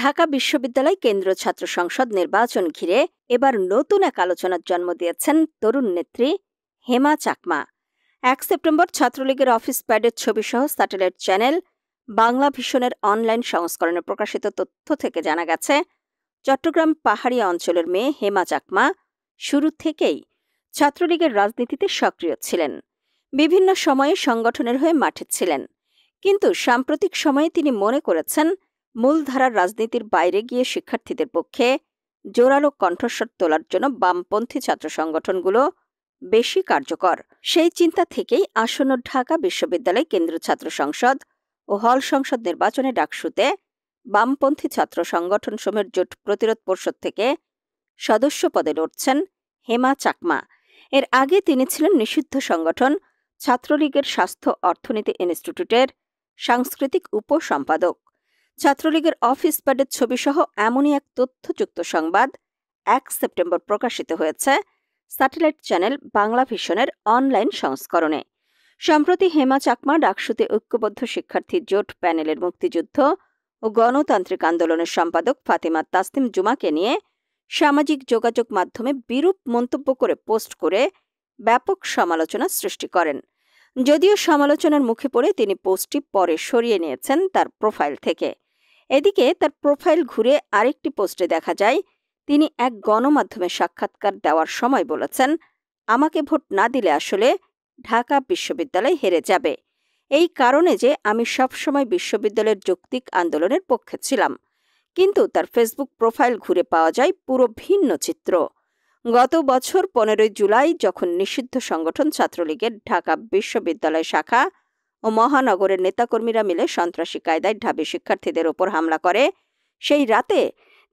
ঢাকা বিশ্ববিদ্যালয় কেন্দ্রীয় ছাত্র সংসদ নির্বাচন ঘিরে এবার নতুন এক আলোচনার জন্ম দিয়েছেন তরুণ নেত্রী হেমা চাকমা। ১ সেপ্টেম্বর ছাত্রলীগের অফিস প্যাডের ছবিসহ স্যাটেলাইট চ্যানেল বাংলা ভিশনের অনলাইন সংস্করণে প্রকাশিত তথ্য থেকে জানা গেছে, চট্টগ্রাম পাহাড়িয়া অঞ্চলের মেয়ে হেমা চাকমা শুরু থেকেই ছাত্রলীগের রাজনীতিতে সক্রিয় ছিলেন। বিভিন্ন সময়ে সংগঠনের হয়ে মাঠে ছিলেন, কিন্তু সাম্প্রতিক সময়ে তিনি মনে করেছেন মূলধারার রাজনীতির বাইরে গিয়ে শিক্ষার্থীদের পক্ষে জোরালো কণ্ঠস্বর তোলার জন্য বামপন্থী ছাত্র সংগঠনগুলো বেশি কার্যকর। সেই চিন্তা থেকেই আসন্ন ঢাকা বিশ্ববিদ্যালয় কেন্দ্রীয় ছাত্র সংসদ ও হল সংসদ নির্বাচনে ডাকসুতে বামপন্থী ছাত্র সংগঠনসমূহের জোট প্রতিরোধ পরিষদ থেকে সদস্য পদে লড়ছেন হেমা চাকমা। এর আগে তিনি ছিলেন নিষিদ্ধ সংগঠন ছাত্রলীগের স্বাস্থ্য অর্থনীতি ইনস্টিটিউটের সাংস্কৃতিক উপসম্পাদক। ছাত্রলীগের অফিস প্যাডের ছবিসহ এমনই এক তথ্যযুক্ত সংবাদ ১ সেপ্টেম্বর প্রকাশিত হয়েছে স্যাটেলাইট চ্যানেল বাংলা ভিশনের অনলাইন সংস্করণে। সম্প্রতি হেমা চাকমা ডাকসুতে ঐক্যবদ্ধ শিক্ষার্থী জোট প্যানেলের মুক্তিযুদ্ধ ও গণতান্ত্রিক আন্দোলনের সম্পাদক ফাতেমা তাসনিম জুমাকে নিয়ে সামাজিক যোগাযোগ মাধ্যমে বিরূপ মন্তব্য করে পোস্ট করে ব্যাপক সমালোচনা সৃষ্টি করেন। যদিও সমালোচনার মুখে পড়ে তিনি পোস্টটি পরে সরিয়ে নিয়েছেন তার প্রোফাইল থেকে। এদিকে তার প্রোফাইল ঘুরে আরেকটি পোস্টে দেখা যায় তিনি এক গণমাধ্যমে সাক্ষাৎকার দেওয়ার সময় বলেছেন, আমাকে ভোট না দিলে আসলে ঢাকা বিশ্ববিদ্যালয় হেরে যাবে, এই কারণে যে আমি সবসময় বিশ্ববিদ্যালয়ের যৌক্তিক আন্দোলনের পক্ষে ছিলাম। কিন্তু তার ফেসবুক প্রোফাইল ঘুরে পাওয়া যায় পুরো ভিন্ন চিত্র। গত বছর ১৫ জুলাই যখন নিষিদ্ধ সংগঠন ছাত্রলীগের ঢাকা বিশ্ববিদ্যালয় শাখা ও মহানগরের নেতাকর্মীরা মিলে সন্ত্রাসী কায়দায় ঢাবি শিক্ষার্থীদের ওপর হামলা করে, সেই রাতে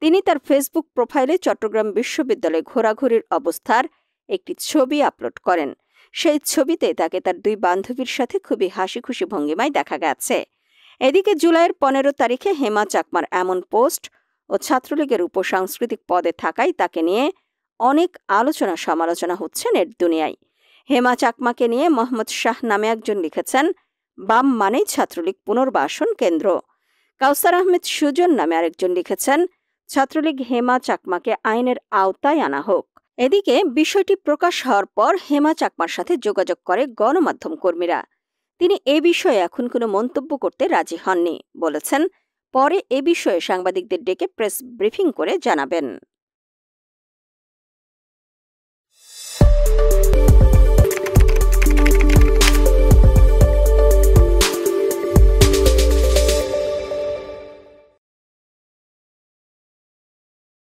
তিনি তার ফেসবুক প্রোফাইলে চট্টগ্রাম বিশ্ববিদ্যালয়ে ঘোরাঘুরির অবস্থার একটি ছবি আপলোড করেন। সেই ছবিতে তাকে তার ২ বান্ধবীর সাথে খুবই হাসিখুশি ভঙ্গিমায় দেখা গেছে। এদিকে জুলাইয়ের ১৫ তারিখে হেমা চাকমার এমন পোস্ট ও ছাত্রলীগের উপসাংস্কৃতিক পদে থাকায় তাকে নিয়ে অনেক আলোচনা সমালোচনা হচ্ছে নেট দুনিয়ায়। হেমা চাকমাকে নিয়ে মোহাম্মদ শাহ নামে একজন লিখেছেন, বাম মানেই ছাত্রলীগ পুনর্বাসন কেন্দ্র। কাউসার আহমেদ সুজন নামে আরেকজন লিখেছেন, ছাত্রলীগ হেমা চাকমাকে আইনের আওতায় আনা হোক। এদিকে বিষয়টি প্রকাশ হওয়ার পর হেমা চাকমার সাথে যোগাযোগ করে গণমাধ্যম কর্মীরা। তিনি এ বিষয়ে এখন কোনো মন্তব্য করতে রাজি হননি, বলেছেন পরে এ বিষয়ে সাংবাদিকদের ডেকে প্রেস ব্রিফিং করে জানাবেন।